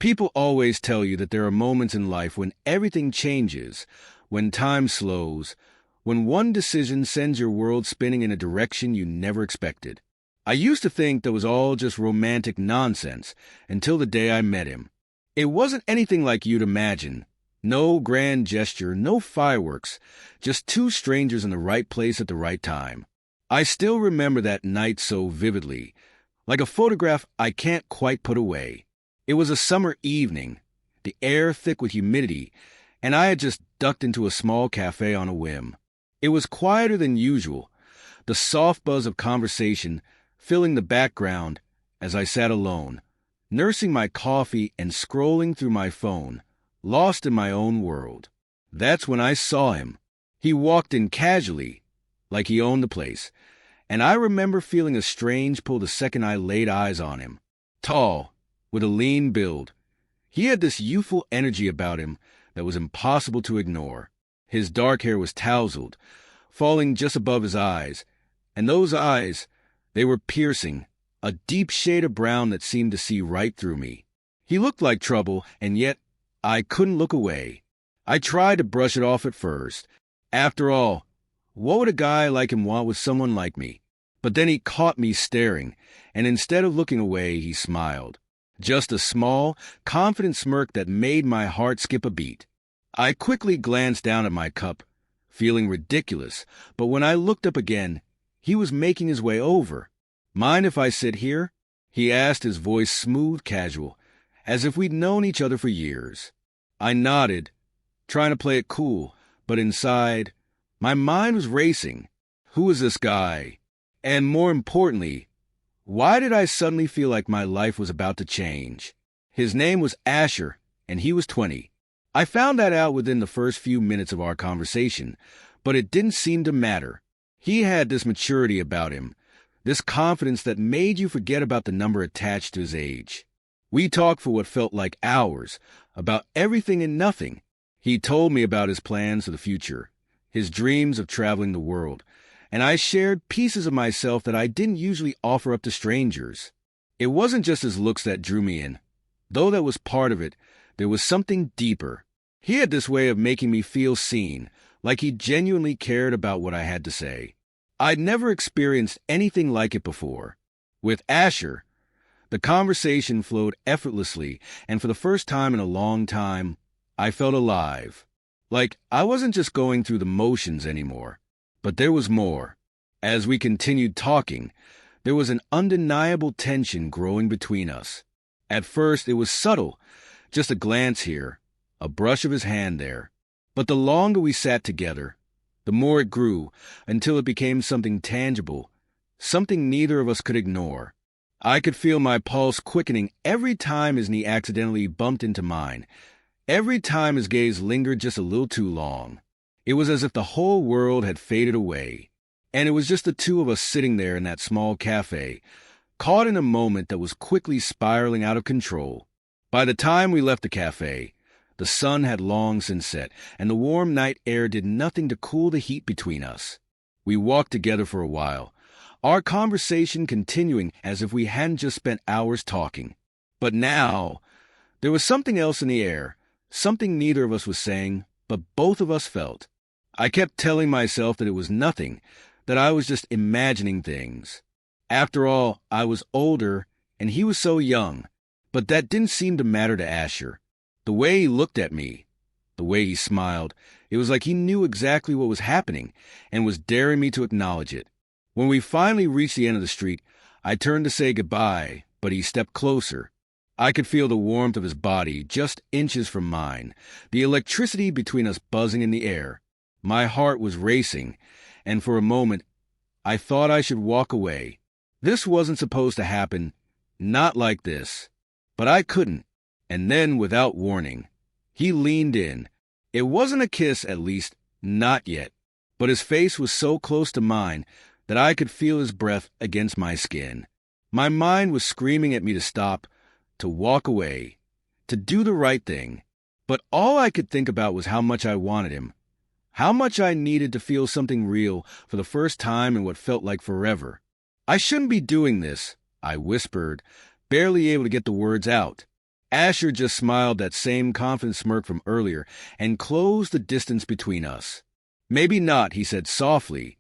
People always tell you that there are moments in life when everything changes, when time slows, when one decision sends your world spinning in a direction you never expected. I used to think that was all just romantic nonsense until the day I met him. It wasn't anything like you'd imagine. No grand gesture, no fireworks, just two strangers in the right place at the right time. I still remember that night so vividly, like a photograph I can't quite put away. It was a summer evening, the air thick with humidity, and I had just ducked into a small cafe on a whim. It was quieter than usual, the soft buzz of conversation filling the background as I sat alone, nursing my coffee and scrolling through my phone, lost in my own world. That's when I saw him. He walked in casually, like he owned the place, and I remember feeling a strange pull the second I laid eyes on him. Tall, with a lean build, he had this youthful energy about him that was impossible to ignore. His dark hair was tousled, falling just above his eyes, and those eyes, they were piercing, a deep shade of brown that seemed to see right through me. He looked like trouble, and yet I couldn't look away. I tried to brush it off at first. After all, what would a guy like him want with someone like me? But then he caught me staring, and instead of looking away, he smiled. Just a small, confident smirk that made my heart skip a beat. I quickly glanced down at my cup, feeling ridiculous, but when I looked up again, he was making his way over. "Mind if I sit here?" he asked, his voice smooth, casual, as if we'd known each other for years. I nodded, trying to play it cool, but inside, my mind was racing. Who was this guy? And more importantly, why did I suddenly feel like my life was about to change? His name was Asher, and he was 20. I found that out within the first few minutes of our conversation, but it didn't seem to matter. He had this maturity about him, this confidence that made you forget about the number attached to his age. We talked for what felt like hours, about everything and nothing. He told me about his plans for the future, his dreams of traveling the world, and I shared pieces of myself that I didn't usually offer up to strangers. It wasn't just his looks that drew me in. Though that was part of it, there was something deeper. He had this way of making me feel seen, like he genuinely cared about what I had to say. I'd never experienced anything like it before. With Asher, the conversation flowed effortlessly, and for the first time in a long time, I felt alive. Like I wasn't just going through the motions anymore. But there was more. As we continued talking, there was an undeniable tension growing between us. At first, it was subtle, just a glance here, a brush of his hand there. But the longer we sat together, the more it grew, until it became something tangible, something neither of us could ignore. I could feel my pulse quickening every time his knee accidentally bumped into mine, every time his gaze lingered just a little too long. It was as if the whole world had faded away, and it was just the two of us sitting there in that small cafe, caught in a moment that was quickly spiraling out of control. By the time we left the cafe, the sun had long since set, and the warm night air did nothing to cool the heat between us. We walked together for a while, our conversation continuing as if we hadn't just spent hours talking. But now, there was something else in the air, something neither of us was saying, but both of us felt. I kept telling myself that it was nothing, that I was just imagining things. After all, I was older, and he was so young, but that didn't seem to matter to Asher. The way he looked at me, the way he smiled, it was like he knew exactly what was happening and was daring me to acknowledge it. When we finally reached the end of the street, I turned to say goodbye, but he stepped closer. I could feel the warmth of his body just inches from mine, the electricity between us buzzing in the air. My heart was racing, and for a moment, I thought I should walk away. This wasn't supposed to happen, not like this. But I couldn't, and then, without warning, he leaned in. It wasn't a kiss, at least, not yet, but his face was so close to mine that I could feel his breath against my skin. My mind was screaming at me to stop, to walk away, to do the right thing. But all I could think about was how much I wanted him, how much I needed to feel something real for the first time in what felt like forever. "I shouldn't be doing this," I whispered, barely able to get the words out. Asher just smiled that same confident smirk from earlier and closed the distance between us. Maybe not, he said softly,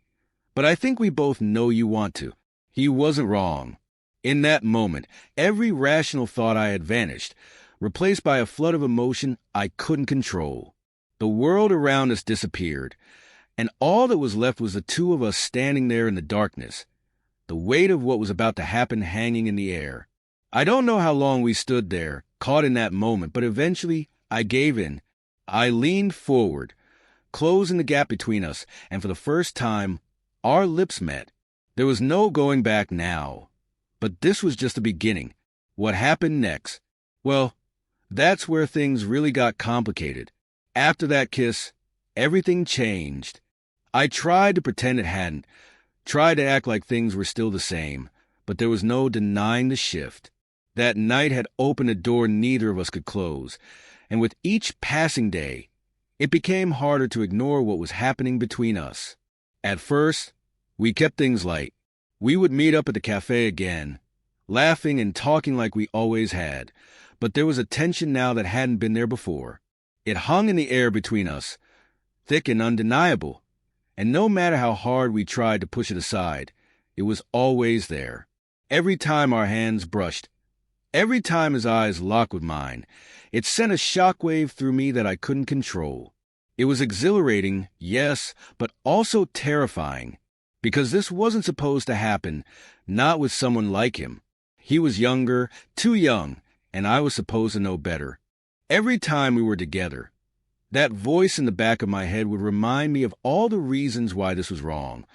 but I think we both know you want to. He wasn't wrong. In that moment, every rational thought I had vanished, replaced by a flood of emotion I couldn't control. The world around us disappeared, and all that was left was the two of us standing there in the darkness, the weight of what was about to happen hanging in the air. I don't know how long we stood there, caught in that moment, but eventually I gave in. I leaned forward, closing the gap between us, and for the first time, our lips met. There was no going back now. But this was just the beginning. What happened next? Well, that's where things really got complicated. After that kiss, everything changed. I tried to pretend it hadn't, tried to act like things were still the same, but there was no denying the shift. That night had opened a door neither of us could close, and with each passing day, it became harder to ignore what was happening between us. At first, we kept things light. We would meet up at the cafe again, laughing and talking like we always had, but there was a tension now that hadn't been there before. It hung in the air between us, thick and undeniable, and no matter how hard we tried to push it aside, it was always there. Every time our hands brushed, every time his eyes locked with mine, it sent a shockwave through me that I couldn't control. It was exhilarating, yes, but also terrifying, because this wasn't supposed to happen, not with someone like him. He was younger, too young, and I was supposed to know better. Every time we were together, that voice in the back of my head would remind me of all the reasons why this was wrong,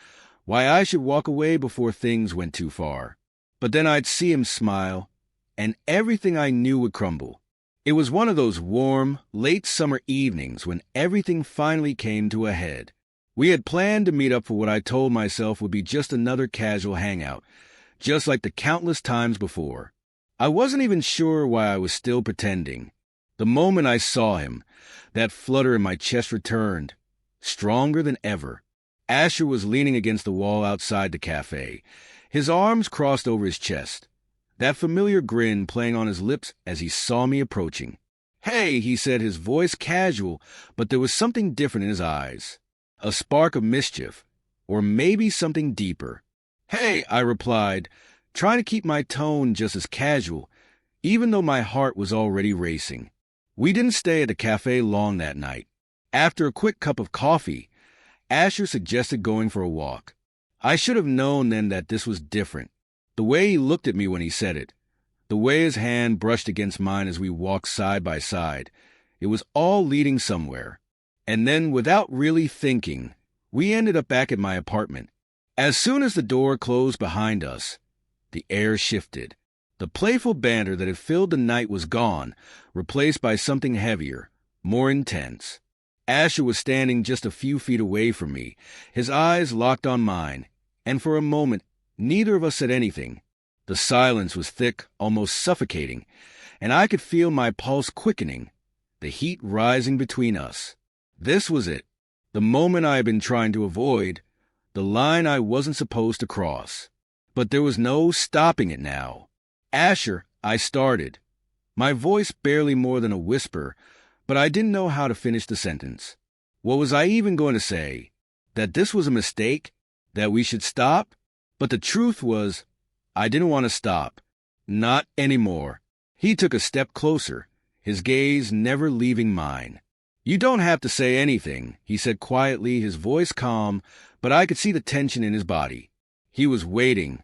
why I should walk away before things went too far. But then I'd see him smile, and everything I knew would crumble. It was one of those warm, late summer evenings when everything finally came to a head. We had planned to meet up for what I told myself would be just another casual hangout, just like the countless times before. I wasn't even sure why I was still pretending. The moment I saw him, that flutter in my chest returned, stronger than ever. Asher was leaning against the wall outside the cafe, his arms crossed over his chest, that familiar grin playing on his lips as he saw me approaching. "Hey," he said, his voice casual, but there was something different in his eyes. A spark of mischief, or maybe something deeper. "Hey," I replied, trying to keep my tone just as casual, even though my heart was already racing. We didn't stay at the cafe long that night. After a quick cup of coffee, Asher suggested going for a walk. I should have known then that this was different. The way he looked at me when he said it, the way his hand brushed against mine as we walked side by side, it was all leading somewhere. And then, without really thinking, we ended up back at my apartment. As soon as the door closed behind us, the air shifted. The playful banter that had filled the night was gone, replaced by something heavier, more intense. Asher was standing just a few feet away from me, his eyes locked on mine, and for a moment, neither of us said anything. The silence was thick, almost suffocating, and I could feel my pulse quickening, the heat rising between us. This was it, the moment I had been trying to avoid, the line I wasn't supposed to cross. But there was no stopping it now. "Asher," I started, my voice barely more than a whisper, but I didn't know how to finish the sentence. What was I even going to say? That this was a mistake? That we should stop? But the truth was, I didn't want to stop. Not anymore. He took a step closer, his gaze never leaving mine. "You don't have to say anything," he said quietly, his voice calm, but I could see the tension in his body. He was waiting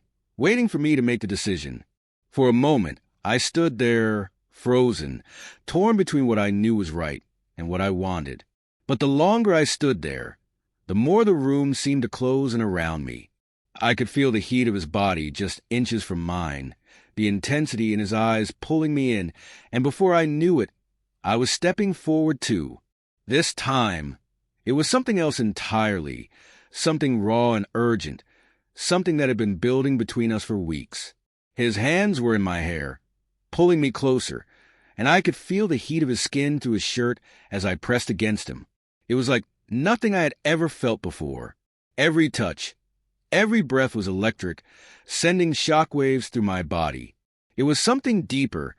for me to make the decision. For a moment, I stood there, frozen, torn between what I knew was right and what I wanted. But the longer I stood there, the more the room seemed to close in around me. I could feel the heat of his body just inches from mine, the intensity in his eyes pulling me in, and before I knew it, I was stepping forward too. This time, it was something else entirely, something raw and urgent, something that had been building between us for weeks. His hands were in my hair, pulling me closer, and I could feel the heat of his skin through his shirt as I pressed against him. It was like nothing I had ever felt before. Every touch, every breath was electric, sending shockwaves through my body. It was something deeper,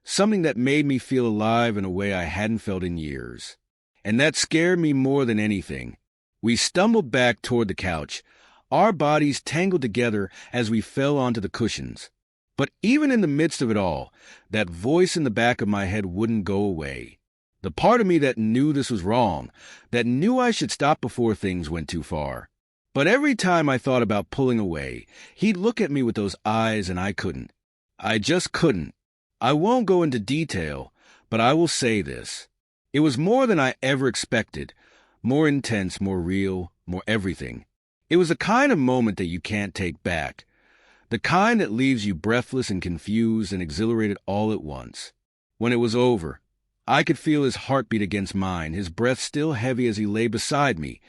something that made me feel alive in a way I hadn't felt in years. And that scared me more than anything. We stumbled back toward the couch, our bodies tangled together as we fell onto the cushions. But even in the midst of it all, that voice in the back of my head wouldn't go away. The part of me that knew this was wrong, that knew I should stop before things went too far. But every time I thought about pulling away, he'd look at me with those eyes and I couldn't. I just couldn't. I won't go into detail, but I will say this. It was more than I ever expected, more intense, more real, more everything. It was a kind of moment that you can't take back, the kind that leaves you breathless and confused and exhilarated all at once. When it was over, I could feel his heartbeat against mine, his breath still heavy as he lay beside me,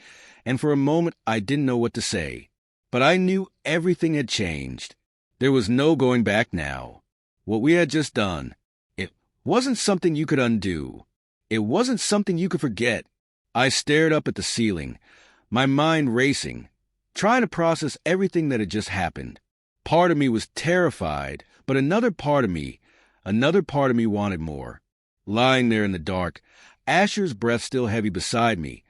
and for a moment I didn't know what to say. But I knew everything had changed. There was no going back now. What we had just done, it wasn't something you could undo. It wasn't something you could forget. I stared up at the ceiling, my mind racing, trying to process everything that had just happened. Part of me was terrified, but another part of me wanted more. Lying there in the dark, Asher's breath still heavy beside me,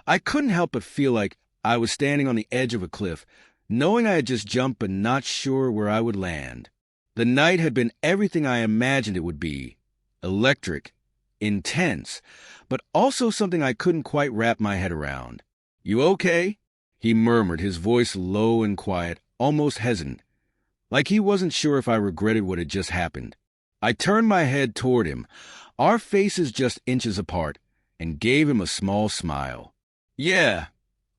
I couldn't help but feel like I was standing on the edge of a cliff, knowing I had just jumped but not sure where I would land. The night had been everything I imagined it would be. Electric, intense, but also something I couldn't quite wrap my head around. "You okay?" he murmured, his voice low and quiet, almost hesitant, like he wasn't sure if I regretted what had just happened. I turned my head toward him, our faces just inches apart, and gave him a small smile. "Yeah,"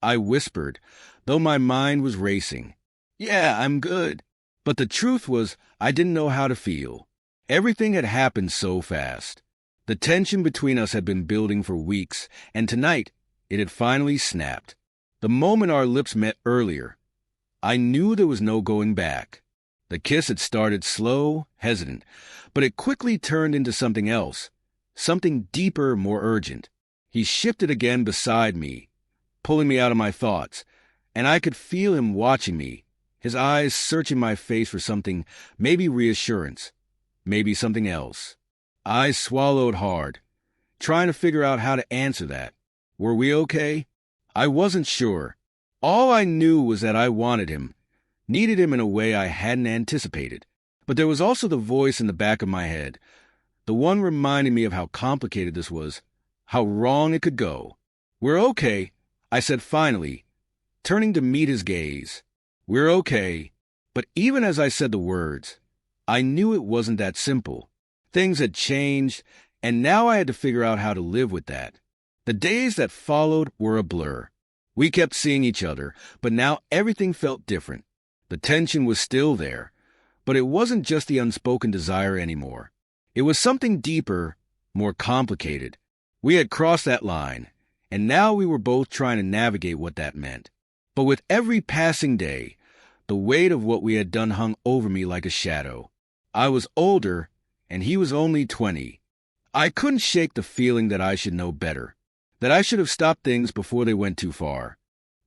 I whispered, though my mind was racing. "Yeah, I'm good." But the truth was, I didn't know how to feel. Everything had happened so fast. The tension between us had been building for weeks, and tonight it had finally snapped. The moment our lips met earlier, I knew there was no going back. The kiss had started slow, hesitant, but it quickly turned into something else, something deeper, more urgent. He shifted again beside me, pulling me out of my thoughts, and I could feel him watching me, his eyes searching my face for something, maybe reassurance, maybe something else. I swallowed hard, trying to figure out how to answer that. Were we okay? I wasn't sure. All I knew was that I wanted him, needed him in a way I hadn't anticipated. But there was also the voice in the back of my head, the one reminding me of how complicated this was, how wrong it could go. "We're okay," I said finally, turning to meet his gaze. "We're okay." But even as I said the words, I knew it wasn't that simple. Things had changed, and now I had to figure out how to live with that. The days that followed were a blur. We kept seeing each other, but now everything felt different. The tension was still there, but it wasn't just the unspoken desire anymore. It was something deeper, more complicated. We had crossed that line, and now we were both trying to navigate what that meant. But with every passing day, the weight of what we had done hung over me like a shadow. I was older, and he was only 20. I couldn't shake the feeling that I should know better, that I should have stopped things before they went too far.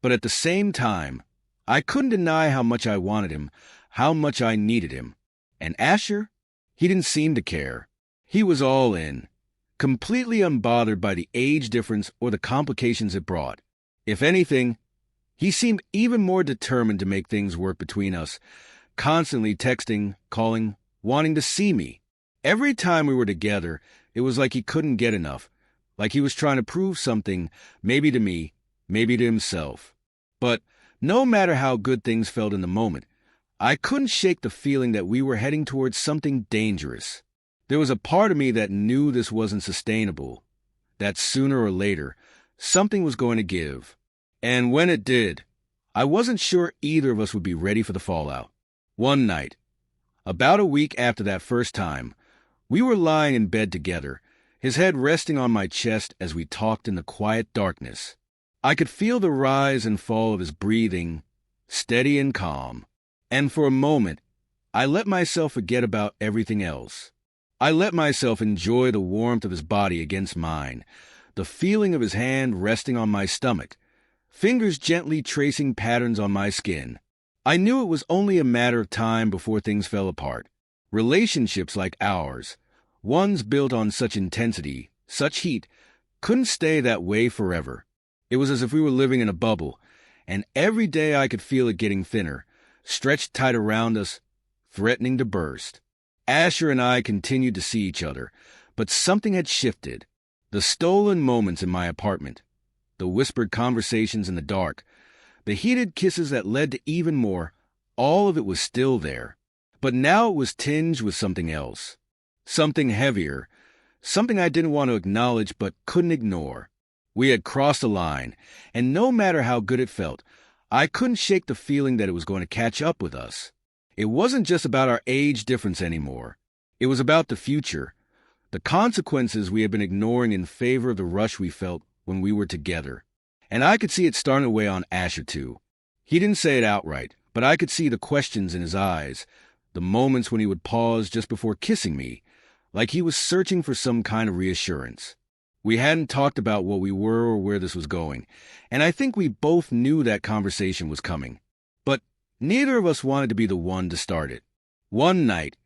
But at the same time, I couldn't deny how much I wanted him, how much I needed him. And Asher? He didn't seem to care. He was all in, completely unbothered by the age difference or the complications it brought. If anything, he seemed even more determined to make things work between us, constantly texting, calling, wanting to see me. Every time we were together, it was like he couldn't get enough, like he was trying to prove something, maybe to me, maybe to himself. But no matter how good things felt in the moment, I couldn't shake the feeling that we were heading towards something dangerous. There was a part of me that knew this wasn't sustainable, that sooner or later, something was going to give. And when it did, I wasn't sure either of us would be ready for the fallout. One night, about a week after that first time, we were lying in bed together, his head resting on my chest as we talked in the quiet darkness. I could feel the rise and fall of his breathing, steady and calm. And for a moment, I let myself forget about everything else. I let myself enjoy the warmth of his body against mine, the feeling of his hand resting on my stomach, fingers gently tracing patterns on my skin. I knew it was only a matter of time before things fell apart. Relationships like ours, ones built on such intensity, such heat, couldn't stay that way forever. It was as if we were living in a bubble, and every day I could feel it getting thinner, stretched tight around us, threatening to burst. Asher and I continued to see each other, but something had shifted. The stolen moments in my apartment, the whispered conversations in the dark, the heated kisses that led to even more, all of it was still there. But now it was tinged with something else. Something heavier. Something I didn't want to acknowledge but couldn't ignore. We had crossed a line, and no matter how good it felt, I couldn't shake the feeling that it was going to catch up with us. It wasn't just about our age difference anymore. It was about the future, the consequences we had been ignoring in favor of the rush we felt when we were together. And I could see it starting to weigh on Asher too. He didn't say it outright, but I could see the questions in his eyes, the moments when he would pause just before kissing me, like he was searching for some kind of reassurance. We hadn't talked about what we were or where this was going, and I think we both knew that conversation was coming. But neither of us wanted to be the one to start it. One night,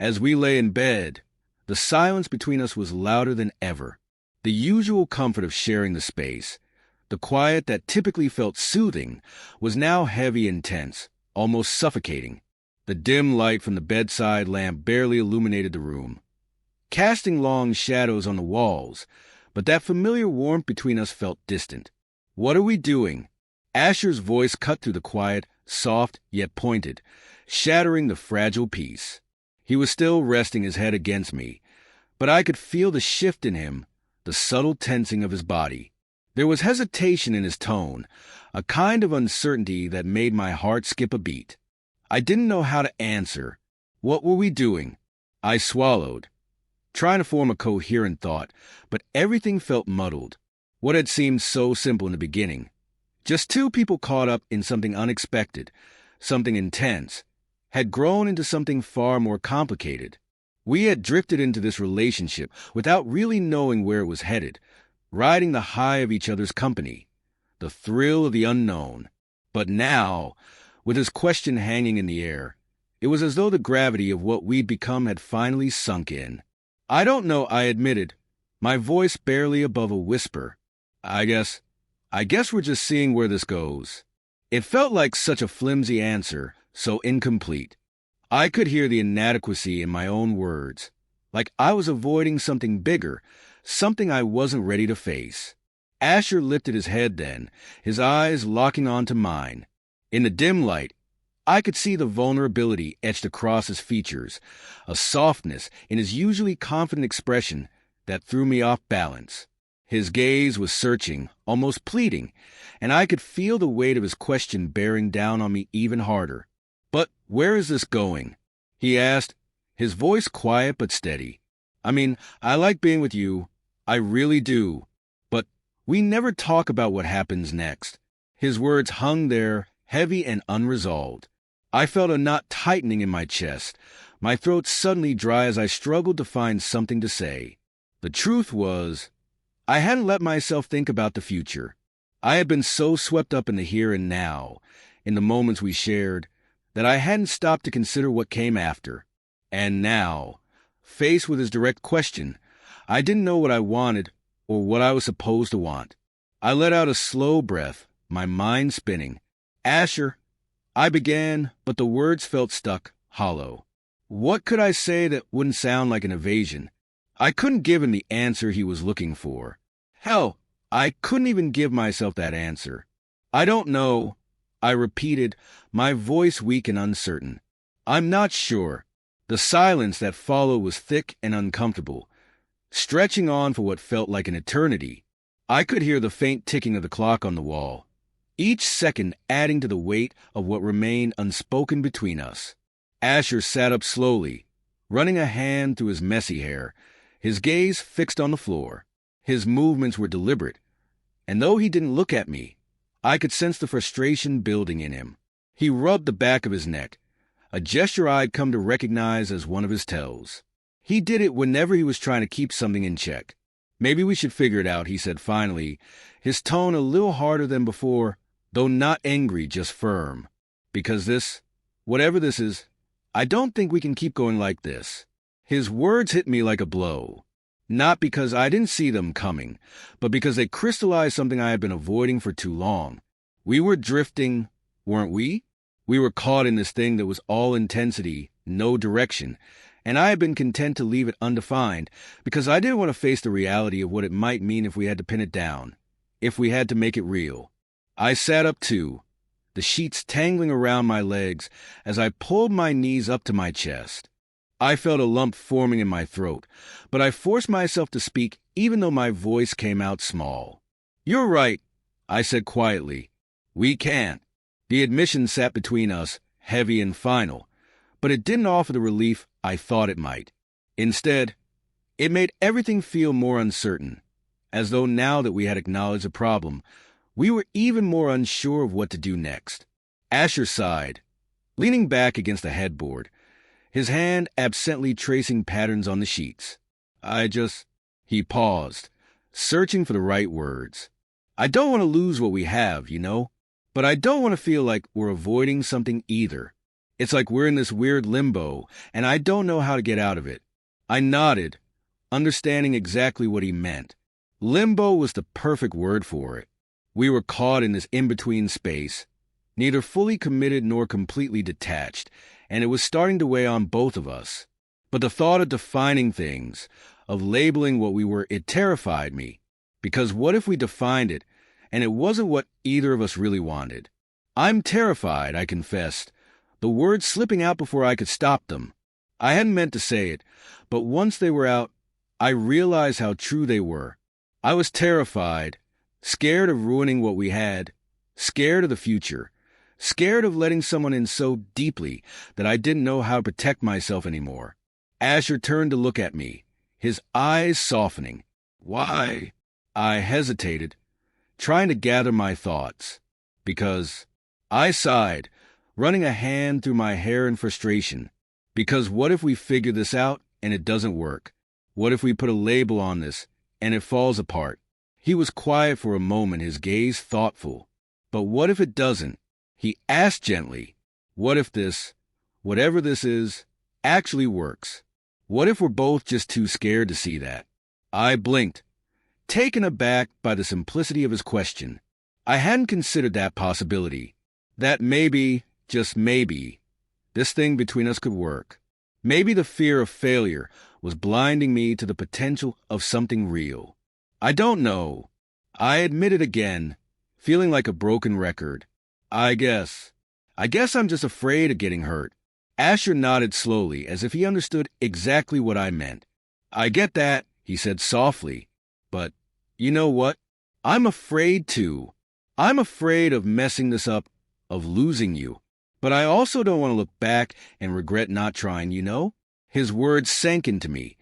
as we lay in bed, the silence between us was louder than ever. The usual comfort of sharing the space, the quiet that typically felt soothing, was now heavy and tense, almost suffocating. The dim light from the bedside lamp barely illuminated the room, casting long shadows on the walls, but that familiar warmth between us felt distant. "What are we doing?" Asher's voice cut through the quiet, soft yet pointed, shattering the fragile peace. He was still resting his head against me, but I could feel the shift in him, the subtle tensing of his body. There was hesitation in his tone, a kind of uncertainty that made my heart skip a beat. I didn't know how to answer. What were we doing? I swallowed, trying to form a coherent thought, but everything felt muddled. What had seemed so simple in the beginning, just two people caught up in something unexpected, something intense, had grown into something far more complicated. We had drifted into this relationship without really knowing where it was headed, riding the high of each other's company, the thrill of the unknown. But now, with his question hanging in the air, it was as though the gravity of what we'd become had finally sunk in. "I don't know," I admitted, my voice barely above a whisper. I guess we're just seeing where this goes." It felt like such a flimsy answer, so incomplete. I could hear the inadequacy in my own words, like I was avoiding something bigger, something I wasn't ready to face. Asher lifted his head then, his eyes locking onto mine. In the dim light, I could see the vulnerability etched across his features, a softness in his usually confident expression that threw me off balance. His gaze was searching, almost pleading, and I could feel the weight of his question bearing down on me even harder. "But where is this going?" he asked, his voice quiet but steady. I like being with you. I really do. But we never talk about what happens next." His words hung there, heavy and unresolved. I felt a knot tightening in my chest, my throat suddenly dry as I struggled to find something to say. The truth was, I hadn't let myself think about the future. I had been so swept up in the here and now, in the moments we shared, that I hadn't stopped to consider what came after. And now, faced with his direct question, I didn't know what I wanted or what I was supposed to want. I let out a slow breath, my mind spinning. "Asher," I began, but the words felt stuck, hollow. What could I say that wouldn't sound like an evasion? I couldn't give him the answer he was looking for. Hell, I couldn't even give myself that answer. "I don't know," I repeated, my voice weak and uncertain. "I'm not sure." The silence that followed was thick and uncomfortable, stretching on for what felt like an eternity. I could hear the faint ticking of the clock on the wall, each second adding to the weight of what remained unspoken between us. Asher sat up slowly, running a hand through his messy hair, his gaze fixed on the floor. His movements were deliberate, and though he didn't look at me, I could sense the frustration building in him. He rubbed the back of his neck, a gesture I'd come to recognize as one of his tells. He did it whenever he was trying to keep something in check. "Maybe we should figure it out," he said finally, his tone a little harder than before, though not angry, just firm. "Because this, whatever this is, I don't think we can keep going like this." His words hit me like a blow. Not because I didn't see them coming, but because they crystallized something I had been avoiding for too long. We were drifting, weren't we? We were caught in this thing that was all intensity, no direction, and I had been content to leave it undefined because I didn't want to face the reality of what it might mean if we had to pin it down, if we had to make it real. I sat up too, the sheets tangling around my legs as I pulled my knees up to my chest. I felt a lump forming in my throat, but I forced myself to speak even though my voice came out small. "You're right," I said quietly. "We can't." The admission sat between us, heavy and final, but it didn't offer the relief I thought it might. Instead, it made everything feel more uncertain, as though now that we had acknowledged the problem, we were even more unsure of what to do next. Asher sighed, leaning back against the headboard, his hand absently tracing patterns on the sheets. He paused, searching for the right words. "I don't want to lose what we have, you know, but I don't want to feel like we're avoiding something either. It's like we're in this weird limbo, and I don't know how to get out of it." I nodded, understanding exactly what he meant. Limbo was the perfect word for it. We were caught in this in-between space, neither fully committed nor completely detached, and it was starting to weigh on both of us. But the thought of defining things, of labeling what we were, it terrified me. Because what if we defined it, and it wasn't what either of us really wanted? "I'm terrified," I confessed, the words slipping out before I could stop them. I hadn't meant to say it, but once they were out, I realized how true they were. I was terrified, scared of ruining what we had, scared of the future, scared of letting someone in so deeply that I didn't know how to protect myself anymore. Asher turned to look at me, his eyes softening. "Why?" I hesitated, trying to gather my thoughts. "Because," I sighed, running a hand through my hair in frustration. "Because what if we figure this out and it doesn't work? What if we put a label on this and it falls apart?" He was quiet for a moment, his gaze thoughtful. "But what if it doesn't?" He asked gently. "What if this, whatever this is, actually works? What if we're both just too scared to see that?" I blinked, taken aback by the simplicity of his question. I hadn't considered that possibility. That maybe, just maybe, this thing between us could work. Maybe the fear of failure was blinding me to the potential of something real. "I don't know," I admitted again, feeling like a broken record. I guess I'm just afraid of getting hurt." Asher nodded slowly, as if he understood exactly what I meant. "I get that," he said softly. "But, you know what? I'm afraid too. I'm afraid of messing this up, of losing you. But I also don't want to look back and regret not trying, you know?" His words sank into me,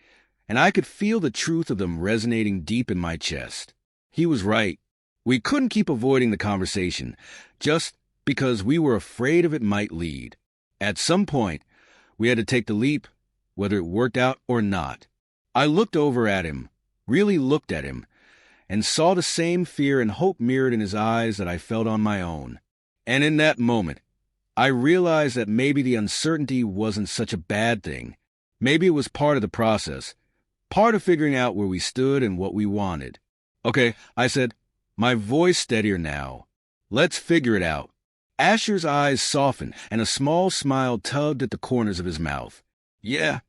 and I could feel the truth of them resonating deep in my chest. He was right. We couldn't keep avoiding the conversation, just because we were afraid of it might lead. At some point, we had to take the leap, whether it worked out or not. I looked over at him, really looked at him, and saw the same fear and hope mirrored in his eyes that I felt on my own. And in that moment, I realized that maybe the uncertainty wasn't such a bad thing. Maybe it was part of the process, part of figuring out where we stood and what we wanted. "Okay," I said, my voice steadier now. "Let's figure it out." Asher's eyes softened, and a small smile tugged at the corners of his mouth. Yeah,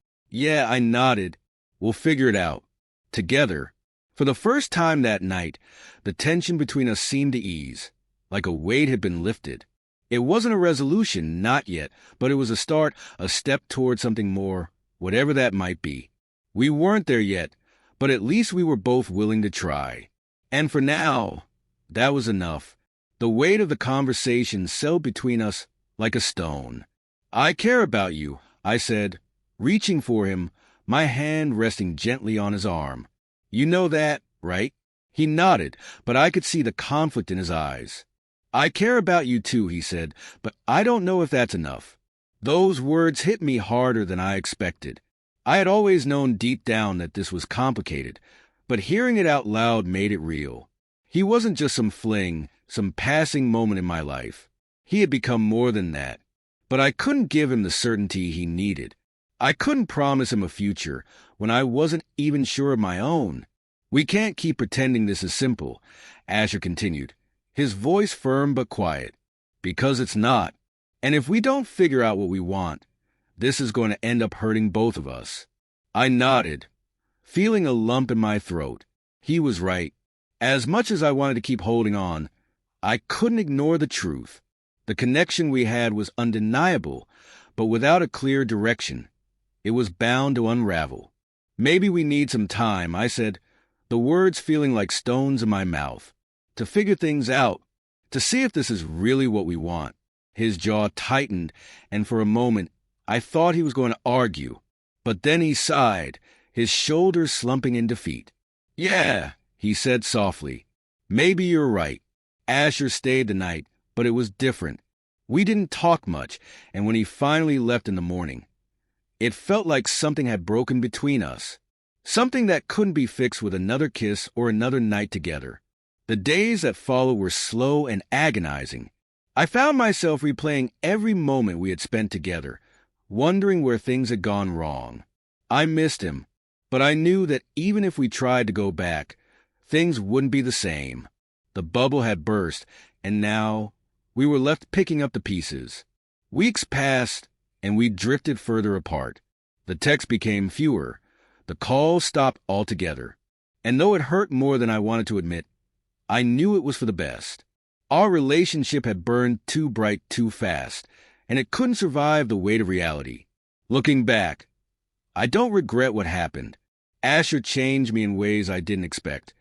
I nodded. "We'll figure it out. Together." For the first time that night, the tension between us seemed to ease, like a weight had been lifted. It wasn't a resolution, not yet, but it was a start, a step toward something more, whatever that might be. We weren't there yet, but at least we were both willing to try. And for now, that was enough. The weight of the conversation settled between us like a stone. "I care about you," I said, reaching for him, my hand resting gently on his arm. "You know that, right?" He nodded, but I could see the conflict in his eyes. "I care about you too," he said, "but I don't know if that's enough." Those words hit me harder than I expected. I had always known deep down that this was complicated, but hearing it out loud made it real. He wasn't just some fling, some passing moment in my life. He had become more than that. But I couldn't give him the certainty he needed. I couldn't promise him a future when I wasn't even sure of my own. We can't keep pretending this is simple, Asher continued, his voice firm but quiet. Because it's not. And if we don't figure out what we want, this is going to end up hurting both of us. I nodded, feeling a lump in my throat. He was right. As much as I wanted to keep holding on, I couldn't ignore the truth. The connection we had was undeniable, but without a clear direction, it was bound to unravel. Maybe we need some time, I said, the words feeling like stones in my mouth, to figure things out, to see if this is really what we want. His jaw tightened, and for a moment, I thought he was going to argue. But then he sighed, his shoulders slumping in defeat. Yeah, he said softly. Maybe you're right. Asher stayed the night, but it was different. We didn't talk much, and when he finally left in the morning, it felt like something had broken between us. Something that couldn't be fixed with another kiss or another night together. The days that followed were slow and agonizing. I found myself replaying every moment we had spent together, wondering where things had gone wrong. I missed him, but I knew that even if we tried to go back, things wouldn't be the same. The bubble had burst, and now we were left picking up the pieces. Weeks passed, and we drifted further apart. The texts became fewer. The calls stopped altogether. And though it hurt more than I wanted to admit, I knew it was for the best. Our relationship had burned too bright too fast, and it couldn't survive the weight of reality. Looking back, I don't regret what happened. Asher changed me in ways I didn't expect,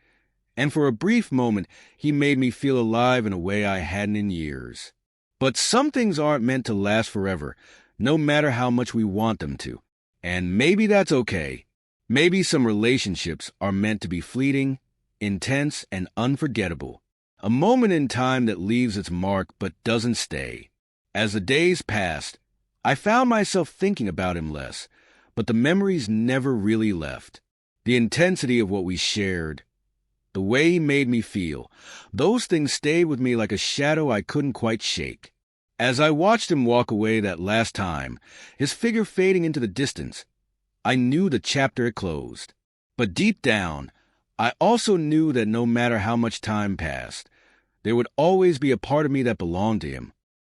and for a brief moment, he made me feel alive in a way I hadn't in years. But some things aren't meant to last forever, no matter how much we want them to. And maybe that's okay. Maybe some relationships are meant to be fleeting, intense, and unforgettable. A moment in time that leaves its mark but doesn't stay. As the days passed, I found myself thinking about him less, but the memories never really left. The intensity of what we shared, the way he made me feel, those things stayed with me like a shadow I couldn't quite shake. As I watched him walk away that last time, his figure fading into the distance, I knew the chapter had closed. But deep down, I also knew that no matter how much time passed, there would always be a part of me that belonged to him,